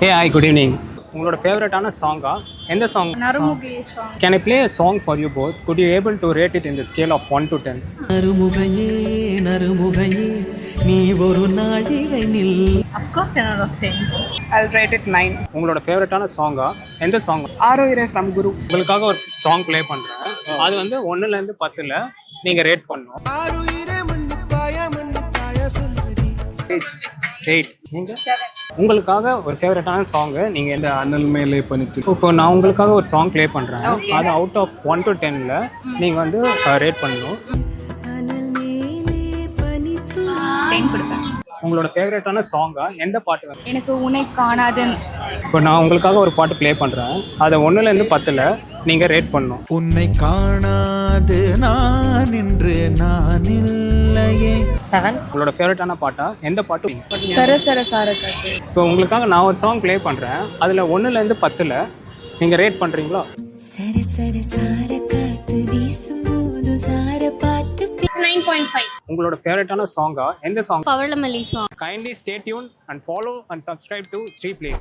Hey, hi, good evening. உங்களோட ஃபேவரட்டான சாங்கா எந்த song? Narumugi song. Can I play a song for you both? Could you able to rate it in the scale of 1 to 10? நறுமுகையே நறுமுகையே நீ ஒரு நாழிகை நில். Of course 10 out of 10. I'll rate it 9. உங்களோட ஃபேவரட்டான சாங்கா எந்த சாங்? ஆரோயிரே ஃப்ரம் குரு. உங்களுக்காக ஒரு சாங் ப்ளே பண்றேன். அது வந்து 1ல இருந்து 10ல நீங்க ரேட் பண்ணணும். ஆரோயிரே மன்னிப்பாய சொல்லடி. 8. நீங்க? 7. உங்களுக்காக ஒரு ஃபேவரட்டான சாங் நீங்க எந்த அனல் மேலே பனித்து. இப்போ நான் உங்களுக்காக ஒரு சாங் ப்ளே பண்றேன். அது அவுட் ஆஃப் 1 to 10ல நீங்க வந்து ரேட் பண்ணணும். 10 கொடுப்பேன். உங்களோட ஃபேவரட்டான சாங்கா எந்த பாட்டு? எனக்கு உன்னை காணாதன். இப்போ நான் உங்களுக்காக ஒரு பாட்டு ப்ளே பண்ணுறேன். அதை 1ல இருந்து 10ல் நீங்கள் ரேட் பண்ணணும். உன்னை காணாது நான் என்று நான் இல்லையே. 7. உங்களோட ஃபேவரட்டான பாட்டா எந்த பாட்டு? சர சர சாரக்காத்து. இப்போ உங்களுக்காக நான் ஒரு சாங் ப்ளே பண்ணுறேன். அதில் 1ல இருந்து 10ல் நீங்கள் ரேட் பண்ணுறீங்களா? சர சர சாரக்காத்து வீசும்போது சார பார்த்து 9.5. உங்களோட ஃபேவரட்டான சாங்கா எந்த song? Pavalamalli song. Kindly stay tune and follow and subscribe to Sri play.